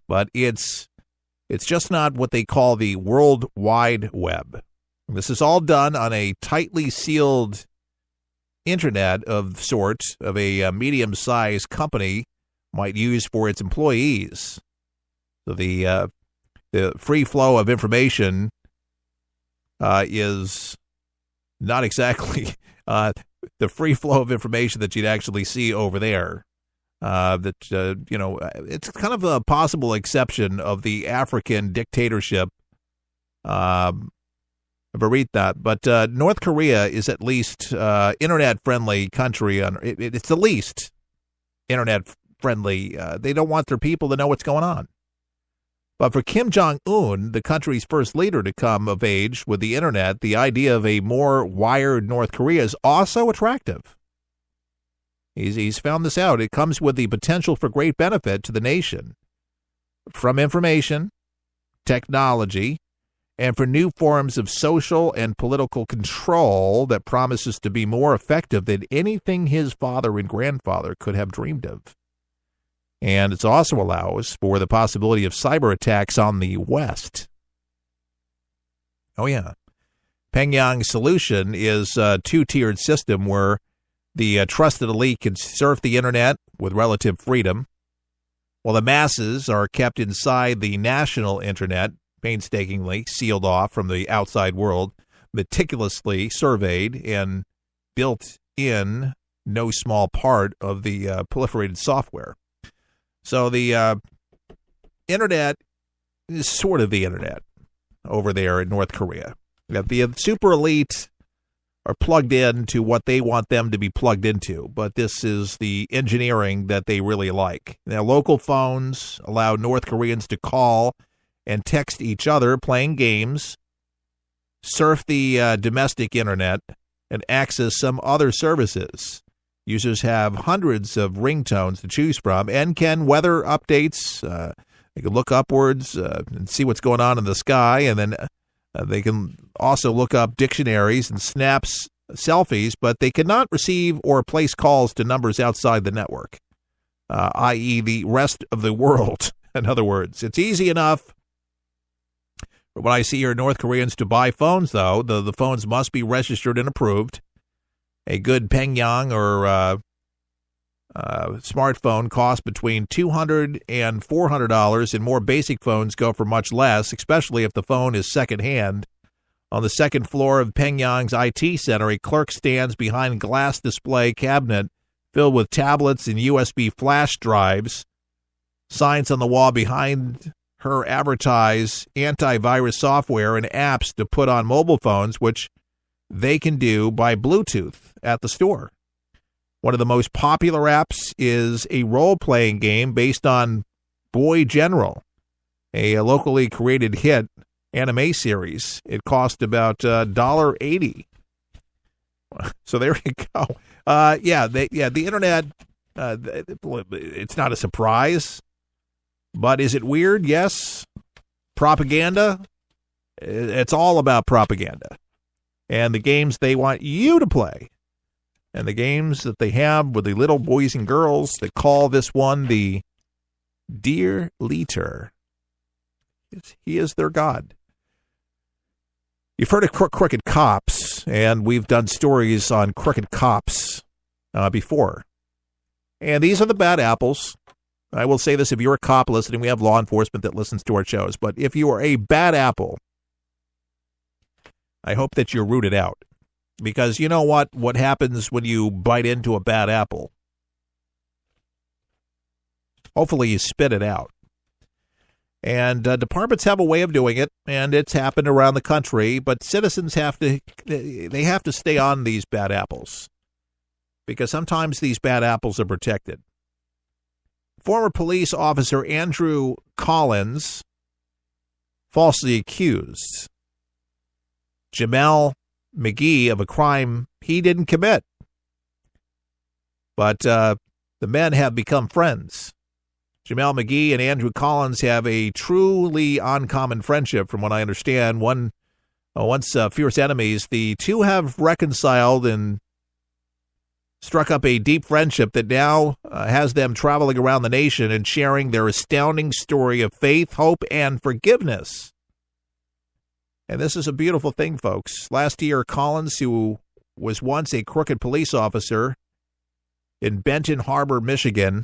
but it's just not what they call the World Wide Web. This is all done on a tightly sealed internet of sorts of a medium-sized company might use for its employees. So the free flow of information is not exactly the free flow of information that you'd actually see over there. It's kind of a possible exception of the African dictatorship. But North Korea is at least internet-friendly country. It's the least internet-friendly. They don't want their people to know what's going on. But for Kim Jong-un, the country's first leader to come of age with the internet, the idea of a more wired North Korea is also attractive. He's found this out. It comes with the potential for great benefit to the nation from information, technology, and for new forms of social and political control that promises to be more effective than anything his father and grandfather could have dreamed of. And it also allows for the possibility of cyber attacks on the West. Oh, yeah. Pyongyang's solution is a two-tiered system where the trusted elite can surf the internet with relative freedom, while the masses are kept inside the national internet, painstakingly sealed off from the outside world, meticulously surveyed and built in no small part of the proliferated software. So the internet is sort of the internet over there in North Korea. The super elite are plugged into what they want them to be plugged into, but this is the engineering that they really like. Now, local phones allow North Koreans to call and text each other playing games, surf the domestic internet, and access some other services. Users have hundreds of ringtones to choose from and can weather updates. They can look upwards and see what's going on in the sky, and then they can also look up dictionaries and snaps selfies, but they cannot receive or place calls to numbers outside the network, i.e. the rest of the world. In other words, it's easy enough for what I see here, North Koreans to buy phones, though. The phones must be registered and approved. A good Pyongyang or smartphone costs between $200 and $400, and more basic phones go for much less, especially if the phone is secondhand. On the second floor of Pyongyang's IT center, a clerk stands behind a glass display cabinet filled with tablets and USB flash drives. Signs on the wall behind her advertise antivirus software and apps to put on mobile phones, which they can do by Bluetooth at the store. One of the most popular apps is a role-playing game based on Boy General, a locally created hit anime series. It cost about $1.80. So there you go. The internet, it's not a surprise, but is it weird? Yes. Propaganda? It's all about propaganda. And the games they want you to play, and the games that they have with the little boys and girls that call this one the Dear Leader. He is their God. You've heard of crooked cops, and we've done stories on crooked cops before. And these are the bad apples. I will say this, if you're a cop listening, we have law enforcement that listens to our shows, but if you are a bad apple, I hope that you're rooted out, because you know what happens when you bite into a bad apple? Hopefully you spit it out. And departments have a way of doing it, and it's happened around the country, but citizens have to stay on these bad apples, because sometimes these bad apples are protected. Former police officer Andrew Collins falsely accused Jamal McGee of a crime he didn't commit. But the men have become friends. Jamal McGee and Andrew Collins have a truly uncommon friendship, from what I understand. Once fierce enemies, the two have reconciled and struck up a deep friendship that now has them traveling around the nation and sharing their astounding story of faith, hope, and forgiveness. And this is a beautiful thing, folks. Last year, Collins, who was once a crooked police officer in Benton Harbor, Michigan,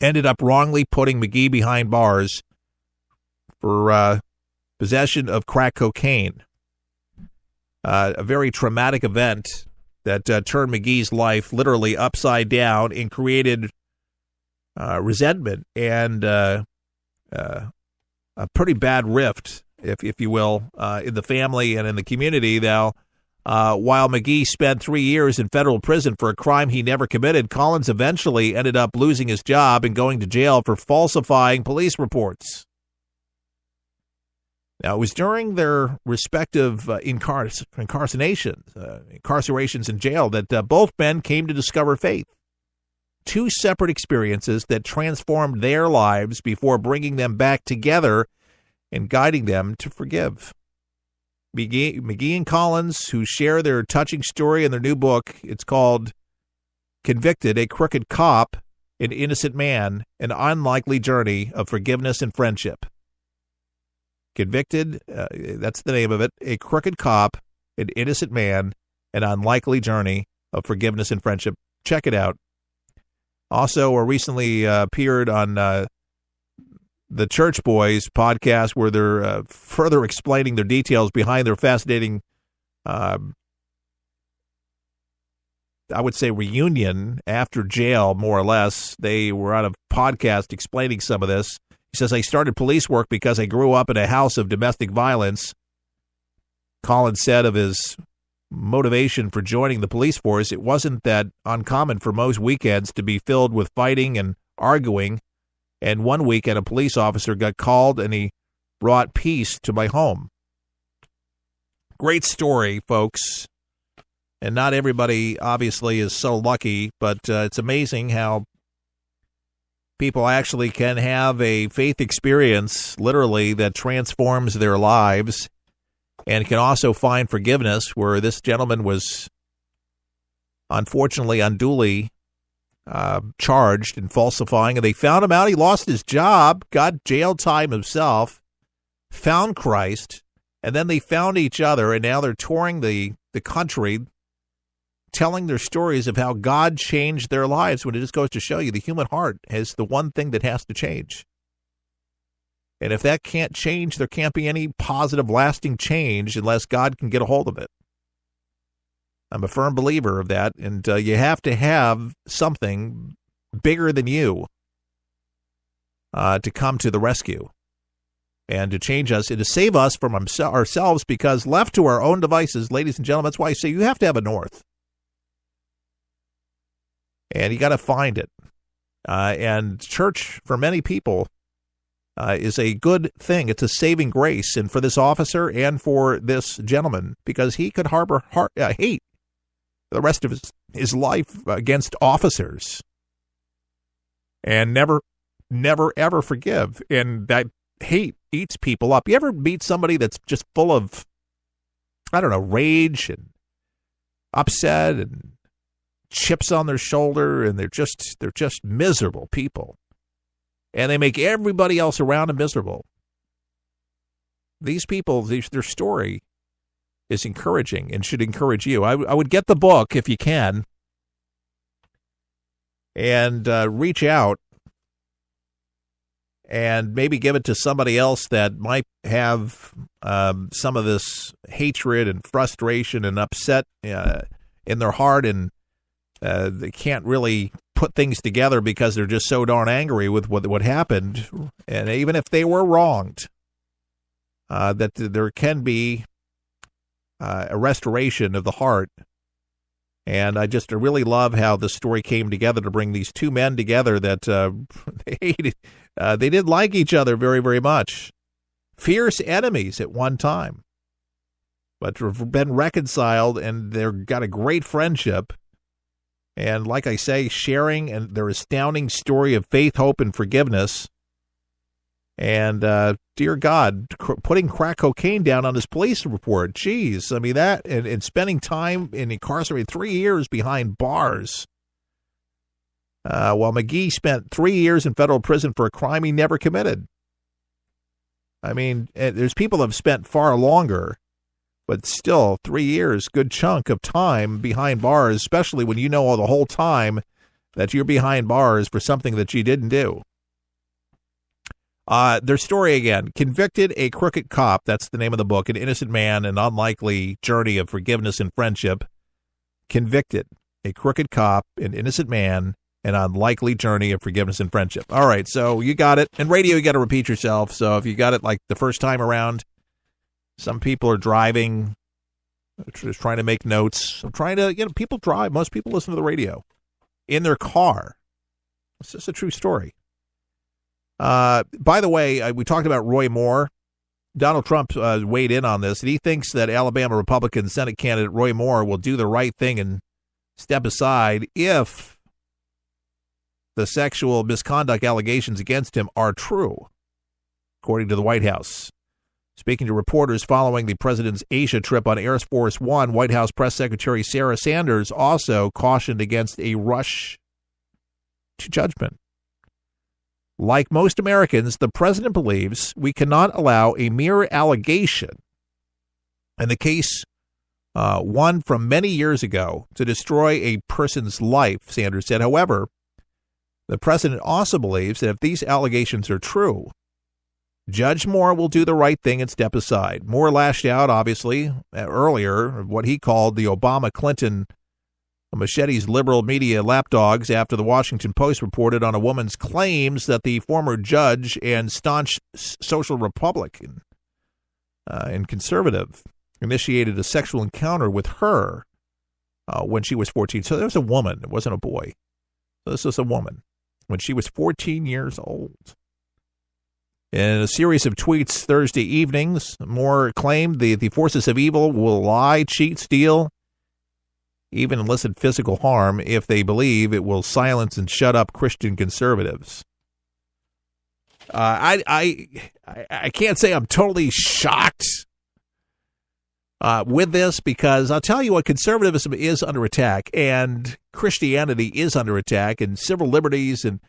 ended up wrongly putting McGee behind bars for possession of crack cocaine. A very traumatic event that turned McGee's life literally upside down and created resentment and a pretty bad rift, if you will, in the family and in the community. Now, while McGee spent 3 years in federal prison for a crime he never committed, Collins eventually ended up losing his job and going to jail for falsifying police reports. Now, it was during their respective incarcerations in jail that both men came to discover faith. Two separate experiences that transformed their lives before bringing them back together and guiding them to forgive. McGee and Collins, who share their touching story in their new book, it's called Convicted, A Crooked Cop, An Innocent Man, An Unlikely Journey of Forgiveness and Friendship. Convicted, that's the name of it, A Crooked Cop, An Innocent Man, An Unlikely Journey of Forgiveness and Friendship. Check it out. Also, recently appeared on the Church Boys podcast, where they're further explaining their details behind their fascinating, I would say, reunion after jail, more or less. They were on a podcast explaining some of this. He says, I started police work because I grew up in a house of domestic violence. Collins said of his motivation for joining the police force, it wasn't that uncommon for most weekends to be filled with fighting and arguing. And one weekend, a police officer got called and he brought peace to my home. Great story, folks. And not everybody, obviously, is so lucky, but it's amazing how people actually can have a faith experience, literally, that transforms their lives and can also find forgiveness, where this gentleman was unfortunately unduly charged in falsifying, and they found him out. He lost his job, got jail time himself, found Christ, and then they found each other, and now they're touring the country, telling their stories of how God changed their lives, when it just goes to show you the human heart is the one thing that has to change. And if that can't change, there can't be any positive, lasting change unless God can get a hold of it. I'm a firm believer of that, and you have to have something bigger than you to come to the rescue and to change us and to save us from ourselves, because left to our own devices, ladies and gentlemen, that's why I say you have to have a north. And you got to find it. And church, for many people, is a good thing. It's a saving grace, and for this officer and for this gentleman, because he could harbor hate the rest of his life against officers and never, ever forgive. And that hate eats people up. You ever meet somebody that's just full of, rage and upset and chips on their shoulder, and they're just miserable people, and they make everybody else around them miserable? These people, their story is encouraging and should encourage you. I would get the book if you can, and reach out and maybe give it to somebody else that might have some of this hatred and frustration and upset in their heart, and they can't really put things together because they're just so darn angry with what happened. And even if they were wronged, that there can be a restoration of the heart. And I really love how the story came together to bring these two men together that they hated. They didn't like each other very, very much. Fierce enemies at one time, but have been reconciled, and they've got a great friendship. And like I say, sharing and their astounding story of faith, hope, and forgiveness. And, dear God, putting crack cocaine down on his police report. Jeez. I mean, that and spending time in incarcerated 3 years behind bars. While McGee spent 3 years in federal prison for a crime he never committed. I mean, there's people that have spent far longer, but still 3 years, good chunk of time behind bars, especially when you know all the whole time that you're behind bars for something that you didn't do. Their story again, convicted a crooked cop, that's the name of the book, an innocent man, an unlikely journey of forgiveness and friendship. Convicted, a crooked cop, an innocent man, an unlikely journey of forgiveness and friendship. All right, so you got it. In radio, you got to repeat yourself. So if you got it like the first time around, some people are driving, just trying to make notes. I'm trying to, people drive. Most people listen to the radio in their car. It's just a true story. By the way, we talked about Roy Moore. Donald Trump weighed in on this, and he thinks that Alabama Republican Senate candidate Roy Moore will do the right thing and step aside if the sexual misconduct allegations against him are true, according to the White House. Speaking to reporters following the president's Asia trip on Air Force One, White House Press Secretary Sarah Sanders also cautioned against a rush to judgment. Like most Americans, the president believes we cannot allow a mere allegation, and the case one from many years ago, to destroy a person's life, Sanders said. However, the president also believes that if these allegations are true, Judge Moore will do the right thing and step aside. Moore lashed out, obviously, earlier, what he called the Obama-Clinton machetes liberal media lapdogs after the Washington Post reported on a woman's claims that the former judge and staunch social Republican and conservative initiated a sexual encounter with her when she was 14. So there was a woman. It wasn't a boy. So this was a woman when she was 14 years old. In a series of tweets Thursday evenings, Moore claimed the forces of evil will lie, cheat, steal, even elicit physical harm if they believe it will silence and shut up Christian conservatives. I can't say I'm totally shocked with this, because I'll tell you what, conservatism is under attack, and Christianity is under attack, and civil liberties and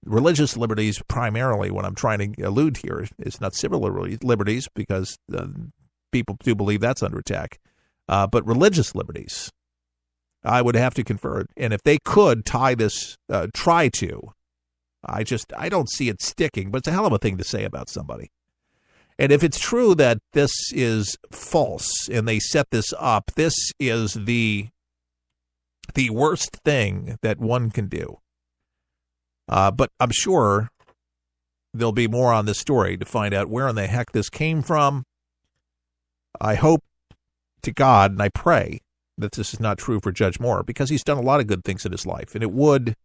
religious liberties primarily. What I'm trying to allude here is not civil liberties, because people do believe that's under attack. But religious liberties, I would have to confer. And if they could tie this, try to, I don't see it sticking, but it's a hell of a thing to say about somebody. And if it's true that this is false and they set this up, this is the worst thing that one can do. But I'm sure there'll be more on this story to find out where in the heck this came from. I hope to God, and I pray that this is not true for Judge Moore, because he's done a lot of good things in his life, and it would.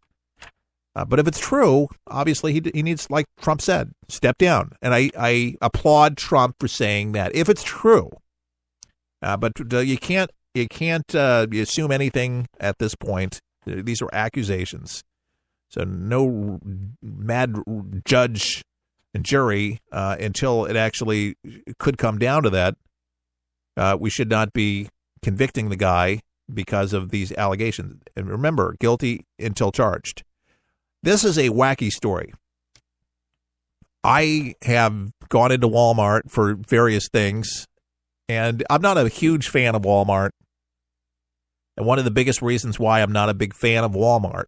But if it's true, obviously he needs, like Trump said, step down. And I applaud Trump for saying that if it's true. But you can't assume anything at this point. These are accusations. So no mad judge and jury until it actually could come down to that. We should not be convicting the guy because of these allegations. And remember, guilty until charged. This is a wacky story. I have gone into Walmart for various things, and I'm not a huge fan of Walmart. And one of the biggest reasons why I'm not a big fan of Walmart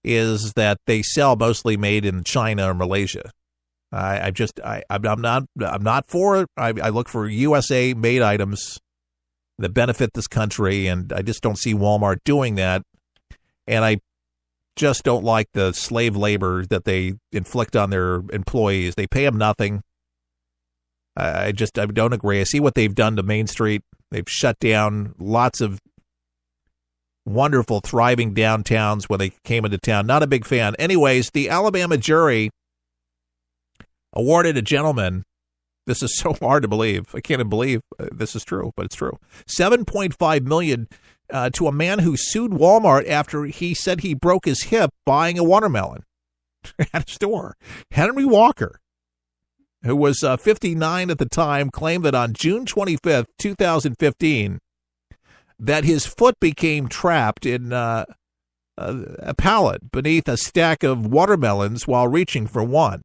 is that they sell mostly made in China or Malaysia. I'm not for it. I look for USA made items that benefit this country, and I just don't see Walmart doing that. And I just don't like the slave labor that they inflict on their employees. They pay them nothing. I don't agree. I see what they've done to Main Street. They've shut down lots of wonderful, thriving downtowns when they came into town. Not a big fan. Anyways, the Alabama jury awarded a gentleman, this is so hard to believe. I can't even believe this is true, but it's true. $7.5 million to a man who sued Walmart after he said he broke his hip buying a watermelon. at a store. Henry Walker, who was 59 at the time, claimed that on June 25th, 2015, that his foot became trapped in a pallet beneath a stack of watermelons while reaching for one.